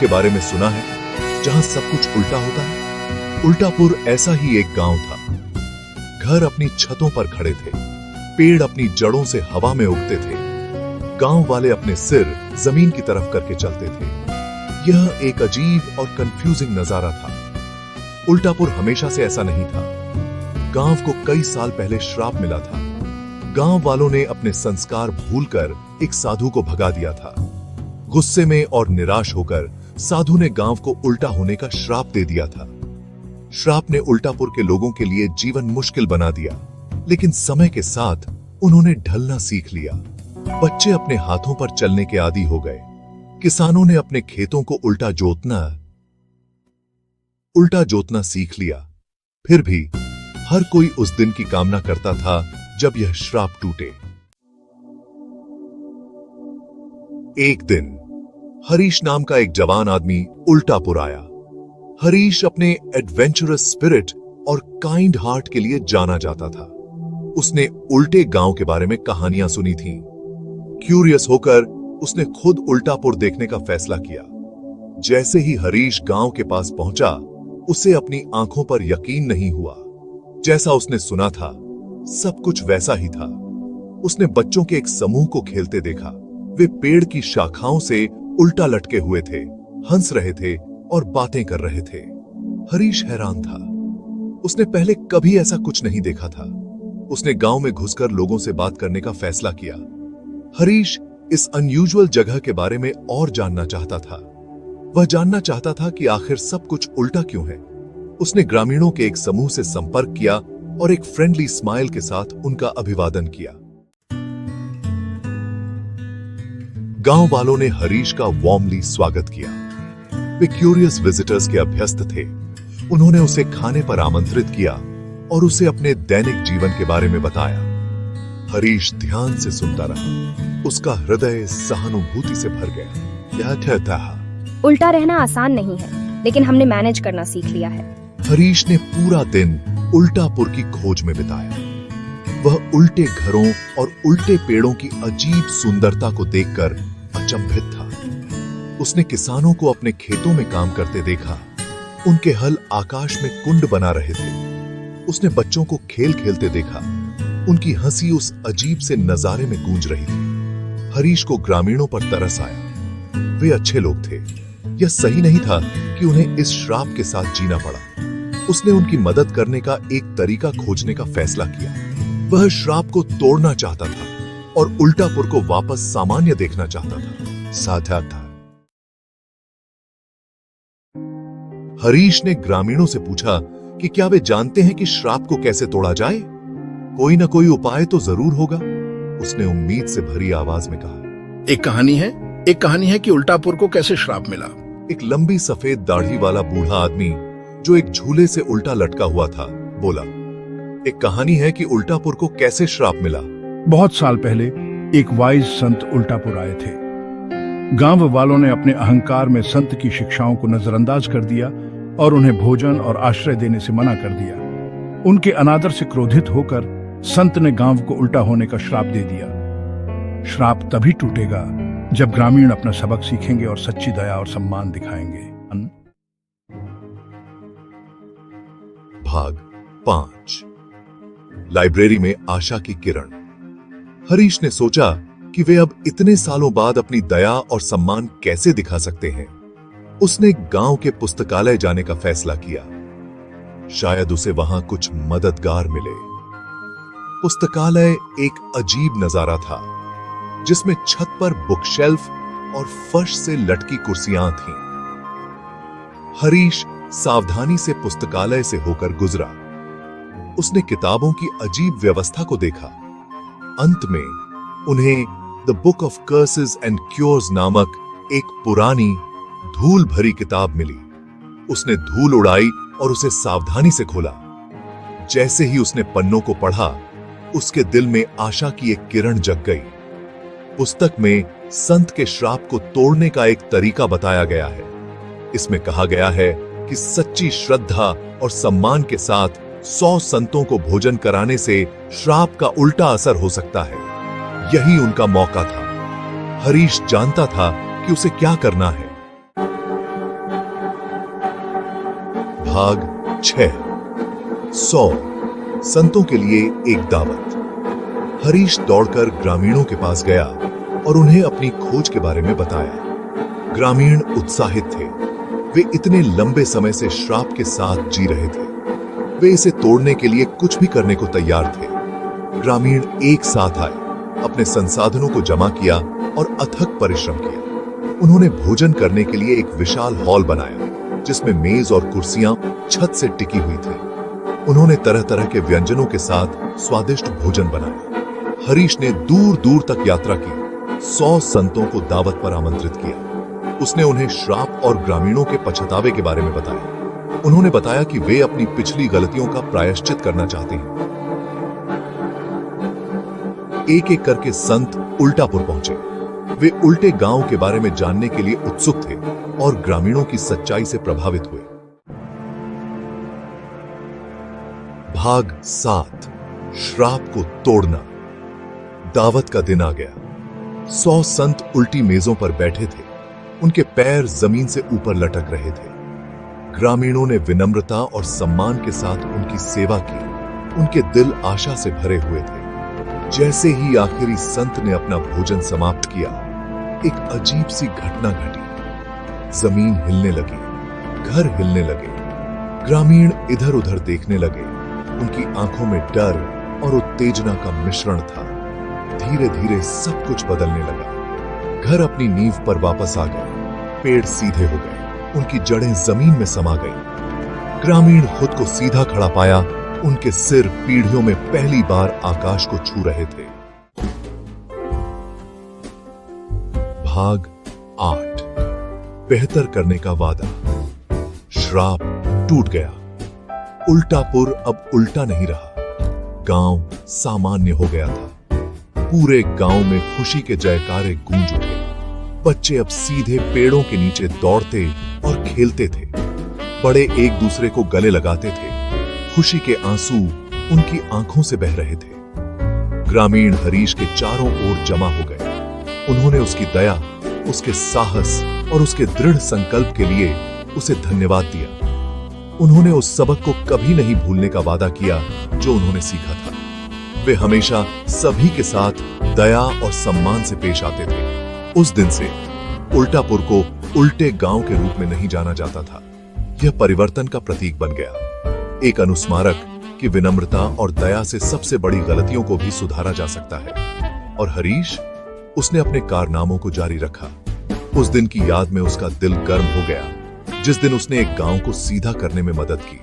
के बारे में सुना है जहां सब कुछ उल्टा होता है? उल्टापुर ऐसा ही एक गांव था। घर अपनी छतों पर खड़े थे, पेड़ अपनी जड़ों से हवा में उगते थे, गांव वाले अपने सिर जमीन की तरफ करके चलते थे। यह एक अजीब और कंफ्यूजिंग नजारा था। उल्टापुर हमेशा से ऐसा नहीं था। गांव को कई साल पहले श्राप मिला था। गांव वालों ने अपने संस्कार भूलकर एक साधु को भगा दिया था। गुस्से में और निराश होकर साधु ने गांव को उल्टा होने का श्राप दे दिया था। श्राप ने उल्टापुर के लोगों के लिए जीवन मुश्किल बना दिया, लेकिन समय के साथ उन्होंने ढलना सीख लिया। बच्चे अपने हाथों पर चलने के आदी हो गए। किसानों ने अपने खेतों को उल्टा जोतना सीख लिया। फिर भी हर कोई उस दिन की कामना करता था जब यह श्राप टूटे। एक दिन हरीश नाम का एक जवान आदमी उल्टापुर आया। हरीश अपने एडवेंचरस स्पिरिट और काइंड हार्ट के लिए जाना जाता था। उसने उल्टे गांव के बारे में कहानियां सुनी थीं। क्यूरियस होकर उसने खुद उल्टापुर देखने का फैसला किया। जैसे ही हरीश गांव के पास पहुंचा, उसे अपनी आंखों पर यकीन नहीं हुआ। जैसा उसने सुना था, सब कुछ वैसा ही था। उसने बच्चों के एक समूह को खेलते देखा। वे पेड़ की शाखाओं से उल्टा लटके हुए थे, हंस रहे थे और बातें कर रहे थे। हरीश हैरान था। उसने पहले कभी ऐसा कुछ नहीं देखा था। उसने गांव में घुसकर लोगों से बात करने का फैसला किया। हरीश इस अनयूजुअल जगह के बारे में और जानना चाहता था। वह जानना चाहता था कि आखिर सब कुछ उल्टा क्यों है। उसने ग्रामीणों के एक समूह से संपर्क किया और एक फ्रेंडली स्माइल के साथ उनका अभिवादन किया। गांव वालों ने हरीश का वार्मली स्वागत किया। वे क्यूरियस विजिटर्स के अभ्यस्त थे। उन्होंने उसे खाने पर आमंत्रित किया और उसे अपने दैनिक जीवन के बारे में बताया। हरीश ध्यान से सुनता रहा। उसका हृदय सहानुभूति से भर गया। यह कहता है, उल्टा रहना आसान नहीं है, लेकिन हमने मैनेज करना सीख लिया है। हरीश ने पूरा दिन उल्टापुर की खोज में बिताया। वह उल्टे घरों और उल्टे पेड़ों की अजीब सुंदरता को देखकर अचंभित था। उसने किसानों को अपने खेतों में काम करते देखा। उनके हल आकाश में कुंड बना रहे थे। उसने बच्चों को खेल खेलते देखा। उनकी हंसी उस अजीब से नजारे में गूंज रही थी। हरीश को ग्रामीणों पर तरस आया। वे अच्छे लोग थे। यह सही नहीं था कि उन्हें इस श्राप के साथ जीना पड़ा। उसने उनकी मदद करने का एक तरीका खोजने का फैसला किया। वह श्राप को तोड़ना चाहता था और उल्टापुर को वापस सामान्य देखना चाहता था। साधा था। हरीश ने ग्रामीणों से पूछा कि क्या वे जानते हैं कि श्राप को कैसे तोड़ा जाए? कोई ना कोई उपाय तो जरूर होगा, उसने उम्मीद से भरी आवाज में कहा। एक कहानी है कि उल्टापुर को कैसे श्राप मिला। एक लंबी सफेद दाढ़ी वाला बूढ़ा आदमी जो एक झूले से उल्टा लटका हुआ था, बोला। एक कहानी है कि उल्टापुर को कैसे श्राप मिला। बहुत साल पहले एक वाइज संत उल्टापुर आए थे। गांव वालों ने अपने अहंकार में संत की शिक्षाओं को नजरअंदाज कर दिया और उन्हें भोजन और आश्रय देने से मना कर दिया। उनके अनादर से क्रोधित होकर संत ने गांव को उल्टा होने का श्राप दे दिया। श्राप तभी टूटेगा जब ग्रामीण अपना सबक सीखेंगे और सच्ची दया और सम्मान दिखाएंगे। भाग 5। लाइब्रेरी में आशा की किरण। हरीश ने सोचा कि वे अब इतने सालों बाद अपनी दया और सम्मान कैसे दिखा सकते हैं। उसने गांव के पुस्तकालय जाने का फैसला किया। शायद उसे वहां कुछ मददगार मिले। पुस्तकालय एक अजीब नजारा था, जिसमें छत पर बुकशेल्फ और फर्श से लटकी कुर्सियां थीं। हरीश सावधानी से पुस्तकालय से होकर गुजरा। उसने किताबों की अजीब व्यवस्था को देखा। अंत में उन्हें the book of curses and cures नामक एक पुरानी धूल भरी किताब मिली। उसने धूल उड़ाई और उसे सावधानी से खोला। जैसे ही उसने पन्नों को पढ़ा, उसके दिल में आशा की एक किरण जग गई। पुस्तक में संत के श्राप को तोड़ने का एक तरीका बताया गया है। इसमें कहा गया है कि सच्ची श्रद्धा और सम्मान के साथ 100 संतों को भोजन कराने से श्राप का उल्टा असर हो सकता है। यही उनका मौका था। हरीश जानता था कि उसे क्या करना है। भाग 6 100 संतों के लिए एक दावत। हरीश दौड़कर ग्रामीणों के पास गया और उन्हें अपनी खोज के बारे में बताया। ग्रामीण उत्साहित थे। वे इतने लंबे समय से श्राप के साथ जी रहे थे। वे इसे तोड़ने के लिए कुछ भी करने को तैयार थे। ग्रामीण एक साथ आए, अपने संसाधनों को जमा किया और अथक परिश्रम किया। उन्होंने भोजन करने के लिए एक विशाल हॉल बनाया, जिसमें मेज और कुर्सियां छत से टिकी हुई थी। उन्होंने तरह तरह के व्यंजनों के साथ स्वादिष्ट भोजन बनाया। हरीश ने दूर दूर तक यात्रा की। 100 संतों को दावत पर आमंत्रित किया। उसने उन्हें श्राप और ग्रामीणों के पछतावे के बारे में बताया। उन्होंने बताया कि वे अपनी पिछली गलतियों का प्रायश्चित करना चाहते हैं। एक एक करके संत उल्टापुर पहुंचे। वे उल्टे गांव के बारे में जानने के लिए उत्सुक थे और ग्रामीणों की सच्चाई से प्रभावित हुए। भाग 7 श्राप को तोड़ना। दावत का दिन आ गया। 100 संत उल्टी मेजों पर बैठे थे। उनके पैर जमीन से ऊपर लटक रहे थे। ग्रामीणों ने विनम्रता और सम्मान के साथ उनकी सेवा की। उनके दिल आशा से भरे हुए थे। जैसे ही आखिरी संत ने अपना भोजन समाप्त किया, एक अजीब सी घटना घटी। जमीन हिलने लगी, घर हिलने लगे। ग्रामीण इधर उधर देखने लगे। उनकी आंखों में डर और उत्तेजना का मिश्रण था। धीरे धीरे सब कुछ बदलने लगा। घर अपनी नींव पर वापस आ गए। पेड़ सीधे हो गए। उनकी जड़ें जमीन में समा गईं। ग्रामीण खुद को सीधा खड़ा पाया। उनके सिर पीढ़ियों में पहली बार आकाश को छू रहे थे। भाग 8 बेहतर करने का वादा। श्राप टूट गया। उल्टापुर अब उल्टा नहीं रहा। गांव सामान्य हो गया था। पूरे गांव में खुशी के जयकारे गूंज उठे। बच्चे अब सीधे पेड़ों के नीचे दौड़ते और खेलते थे। बड़े एक दूसरे को गले लगाते थे। खुशी के आंसू उनकी आंखों से बह रहे थे। ग्रामीण हरीश के चारों ओर जमा हो गए। उन्होंने उसकी दया, उसके साहस और उसके दृढ़ संकल्प के लिए उसे धन्यवाद दिया। उन्होंने उस सबक को कभी नहीं भूलने का वादा किया जो उन्होंने सीखा था। वे हमेशा सभी के साथ दया और सम्मान से पेश आते थे। उस दिन से उल्टापुर को उल्टे गांव के रूप में नहीं जाना जाता था। यह परिवर्तन का प्रतीक बन गया। एक अनुस्मारक कि विनम्रता और दया से सबसे बड़ी गलतियों को भी सुधारा जा सकता है। और हरीश, उसने अपने कारनामों को जारी रखा। उस दिन की याद में उसका दिल गर्म हो गया, जिस दिन उसने एक गांव को सीधा करने में मदद की।